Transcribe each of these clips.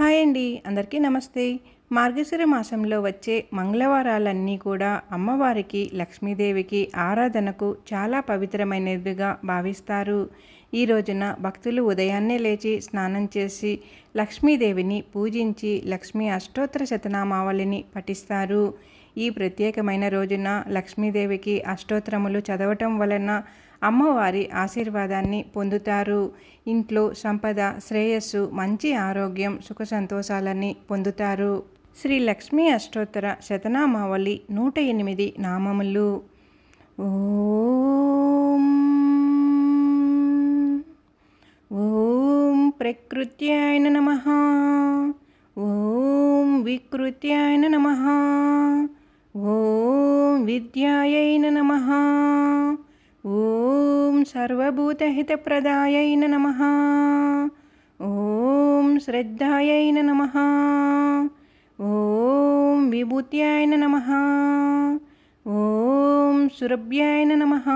Hi అండి, అందరికీ నమస్తే. మార్గశిర మాసంలో వచ్చే మంగళవారాలన్నీ కూడా అమ్మవారికి, లక్ష్మీదేవికి ఆరాధనకు చాలా పవిత్రమైనదిగా భావిస్తారు. ఈ రోజున భక్తులు ఉదయాన్నే లేచి స్నానం చేసి లక్ష్మీదేవిని పూజించి లక్ష్మీ అష్టోత్తర శతనామావళిని పఠిస్తారు. ఈ ప్రత్యేకమైన రోజున లక్ష్మీదేవికి అష్టోత్తరములు చదవటం వలన అమ్మవారి ఆశీర్వాదాన్ని పొందుతారు. ఇంట్లో సంపద, శ్రేయస్సు, మంచి ఆరోగ్యం, సుఖ సంతోషాలని పొందుతారు. శ్రీ లక్ష్మీ అష్టోత్తర శతనామావళి 108 నామములు. ఓం ఓం ప్రకృత్యాయ నమః. ఓం వికృత్యాయ నమః. ఓం విద్యాయై నమః. ఓం సర్వభూతహితప్రదాయై నమః. ఓం శ్రద్ధాయై నమః. ఓం విభూత్యాయ నమః. ఓం సురభ్యాయ నమః.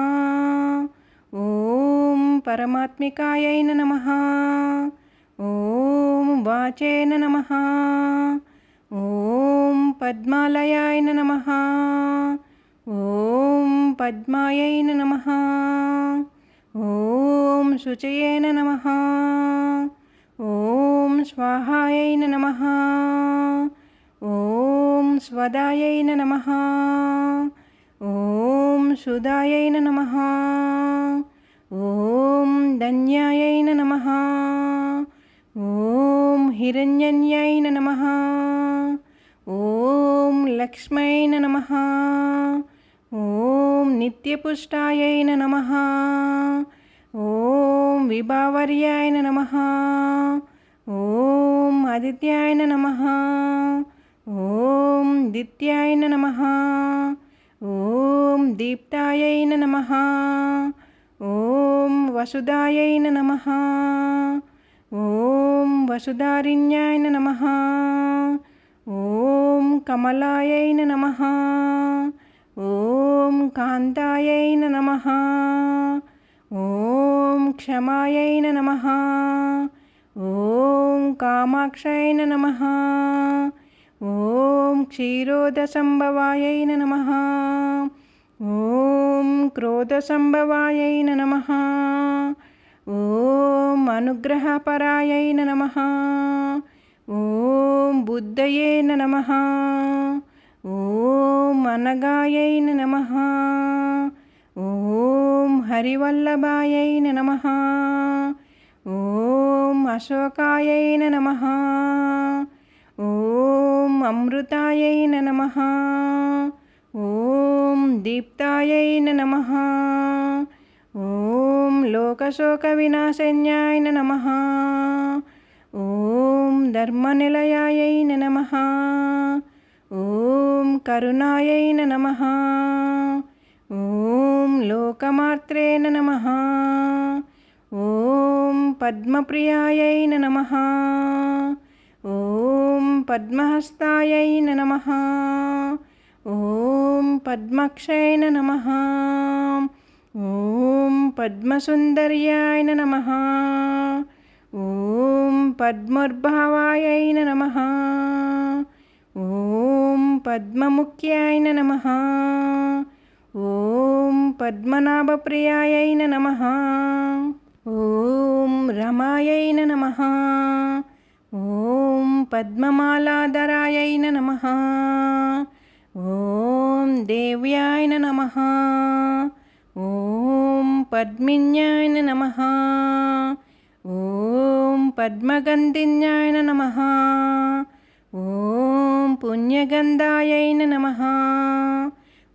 ఓం పరమాత్మికాయై నమః. ఓం వాచే నమః. ఓం పద్మాలయాయ నమః. ఓం పద్మాయై నమః. ఓం శుచయే నమః. ఓం స్వాహాయై నమః. ఓం స్వదాయై నమః. ఓం సుదాయై నమః. ఓం ధన్యాయై నమః. ఓం హిరణ్యన్యాయ నమః. ఓం లక్ష్మై నమః. ఓం నిత్యపుష్టాయై నమః. ఓం విభావర్యాయ నమః. ఓం ఆదిత్యాయ నమః. ఓం దిత్యాయ నమః. ఓం దీప్తాయై నమః. ఓం వసుదాయై నమః. ఓం వసుధారిణ్యాయ నమః. ఓం కమలాయై నమః. ఓం కాంతాయై నమః. ఓం క్షమాయై నమః. ఓం కామాక్షయై నమః. ఓం క్షీరోదసంభవాయై నమః. ఓం క్రోధసంభవాయై నమః. ఓం అనుగ్రహపరాయై నమః. ఓం బుద్ధయే నమః. ఓం అనగాయై నమః. ఓం హరివల్లభాయై నమః. ఓం అశోకాయై నమః. ఓం అమృతాయై నమః. ఓం దీప్తాయై నమః. ఓం లోకశోక వినాశన్యాయ నమః. ఓం ధర్మనిలయాయై నమః. ఓం కరుణాయై నమః. ఓం లోకమాత్రే నమః. ఓం పద్మప్రియాయై నమః. ఓం పద్మహస్తాయై నమః. ఓం పద్మక్షై నమః. ఓం పద్మసుందర్యాయ నమః. ఓం పద్మోద్భవాయై నమః. ఓం పద్మముఖ్యాయ నమః. ఓం పద్మనాభప్రియాయై నమః. ఓం రమాయై నమః. ఓం పద్మమాలాధరాయై నమః. ఓం దేవ్యాయ నమః. ఓం పద్మిన్యాయ నమః. ఓం పద్మగంధిన్యాయ నమః. ఓం పుణ్యగంధాయై నమః.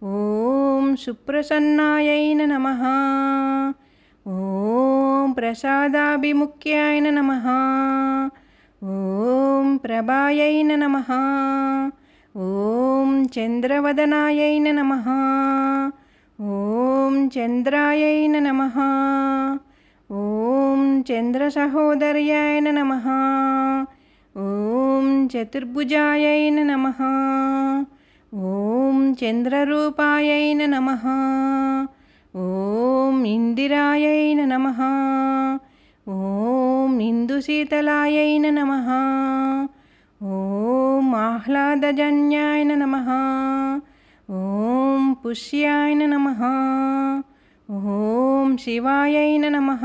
ఓం సుప్రసన్నాయై నమః. ఓం ప్రసాదాభిముఖ్యాయ నమః. ఓం ప్రభాయై నమః. ఓం చంద్రవదనాయై నమః. ఓం చంద్రాయై నమః. ఓం చంద్రసహోదర్యాయ నమః. ఓం చతుర్భుజాయై నమః. ఓం చంద్రరూపాయై నమః. ఓం ఇందిరాయై నమః. ఓం ఇందుశీతలాయై నమః. ఆహ్లాదజన్యాయ నమః. ఓం పుష్యాయ నమః. ఓం శివాయై నమః.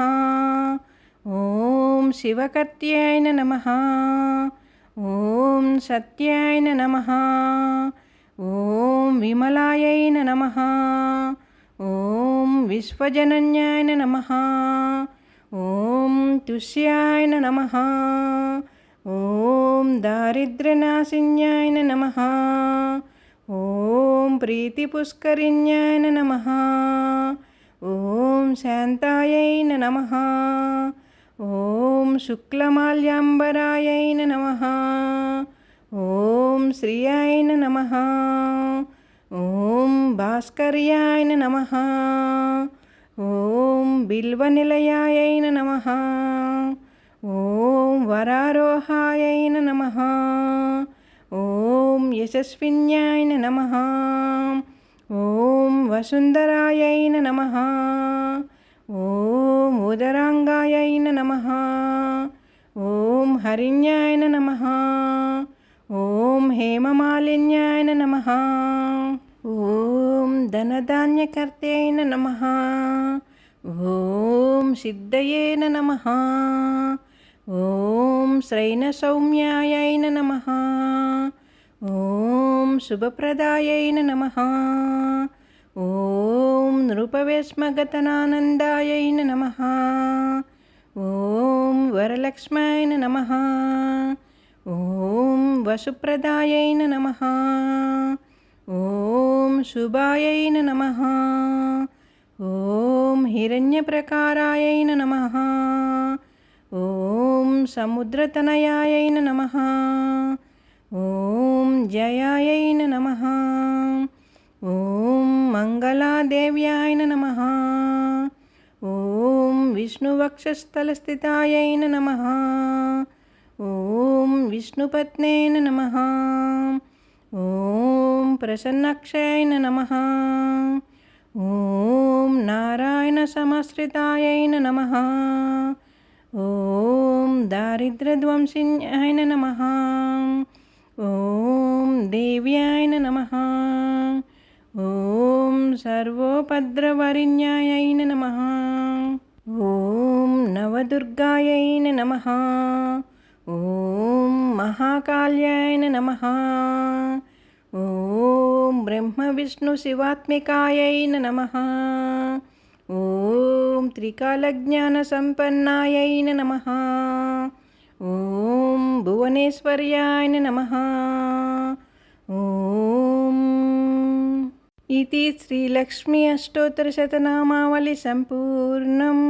ఓం శివకర్త్యాయ నమః. ఓం సత్యాయ నమః. ఓం విమలాయై నమః. ఓం విశ్వజనన్యాయ నమః. ఓం తుష్యాయ నమః. ఓం దారిద్ర్యనాశిన్యాయ నమః. ఓం ప్రీతిపుష్కరిణ్యాయ నమః. ఓం శాంతాయై నమః. ఓం శుక్లమాల్యాంబరాయై నమః. ఓం శ్రియాయ నమః. ఓం భాస్కర్యాయ నమః. ఓం బిల్వనిలయాయ నమః. ఓం వరారోహాయ నమః. ఓం యశస్విన్యాయ నమః. ఓం వసుంధరాయై నమః. ఓం ఉదరాంగాయై నమః. ఓం హరిణ్యాయ నమః. ఓం హేమమాలిన్యాయ నమః. ఓం ధనధాన్యకర్త్యై నమః. ఓం సిద్ధయే నమః. ఓం శ్రైనసౌమ్యాయై నమః. ఓం శుభప్రదాయై నమః. ఓం నృపవేశ్మగతనానందాయై నమః. ఓం వరలక్ష్మాయ నమః. ఓం వసుప్రదాయై నమః. ఓం శుభాయై నమః. ఓం హిరణ్యప్రకారాయై నమః. ఓం సముద్రతనయాయై నమః. ఓం జయాయై నమః. ఓం మంగళాదేవ్యాయ నమః. ఓం విష్ణువక్షస్థలస్థితాయై నమః. ఓం విష్ణుపత్నే నమః. ఓం ప్రసన్నక్షయాయ నమః. ఓం నారాయణ సమాశ్రితాయై నమః. ఓం దారిద్ర్యధ్వంసిన్యాయ నమః. ఓం దేవ్యాయ నమః. ఓం సర్వోపద్రవరిణ్యాయ నమః. ఓం నవదుర్గాయై నమః. ఓం మహాకాళ్యాయ నమః. ఓం బ్రహ్మ విష్ణు శివాత్మికాయై నమః. ఓం త్రికాలజ్ఞాన సంపన్నాయై నమః. ఓం భువనేశ్వర్యాయ నమః. ఓం ఇది శ్రీలక్ష్మీ అష్టోత్తరశతనామావళి సంపూర్ణం.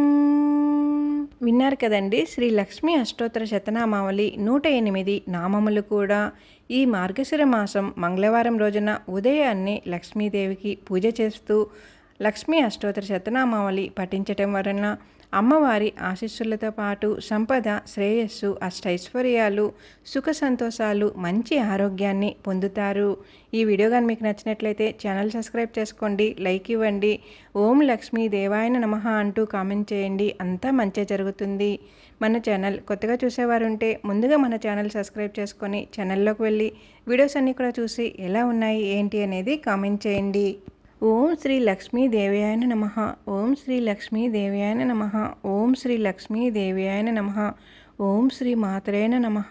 విన్నారు కదండి, శ్రీ లక్ష్మీ అష్టోత్తర శతనామావళి 108 నామములు కూడా. ఈ మార్గశిర మాసం మంగళవారం రోజున ఉదయాన్నే లక్ష్మీదేవికి పూజ చేస్తూ లక్ష్మీ అష్టోత్తర శతనామావళి పఠించటం వలన అమ్మవారి ఆశీస్సులతో పాటు సంపద, శ్రేయస్సు, అష్టైశ్వర్యాలు, సుఖ సంతోషాలు, మంచి ఆరోగ్యాన్ని పొందుతారు. ఈ వీడియో కానీ మీకు నచ్చినట్లయితే ఛానల్ సబ్స్క్రైబ్ చేసుకోండి, లైక్ ఇవ్వండి. ఓం లక్ష్మీ దేవాయ నమః అంటూ కామెంట్ చేయండి. అంతా మంచి జరుగుతుంది. మన ఛానల్ కొత్తగా చూసేవారు ఉంటే ముందుగా మన ఛానల్ సబ్స్క్రైబ్ చేసుకొని ఛానల్లోకి వెళ్ళి వీడియోస్ అన్నీ కూడా చూసి ఎలా ఉన్నాయి ఏంటి అనేది కామెంట్ చేయండి. ఓం శ్రీ లక్ష్మీ దేవ్యాయ నమః. ఓం శ్రీ లక్ష్మీ దేవ్యాయ నమః. ఓం శ్రీ లక్ష్మీ దేవ్యాయ నమః. ఓం శ్రీ మాత్రేణ నమః.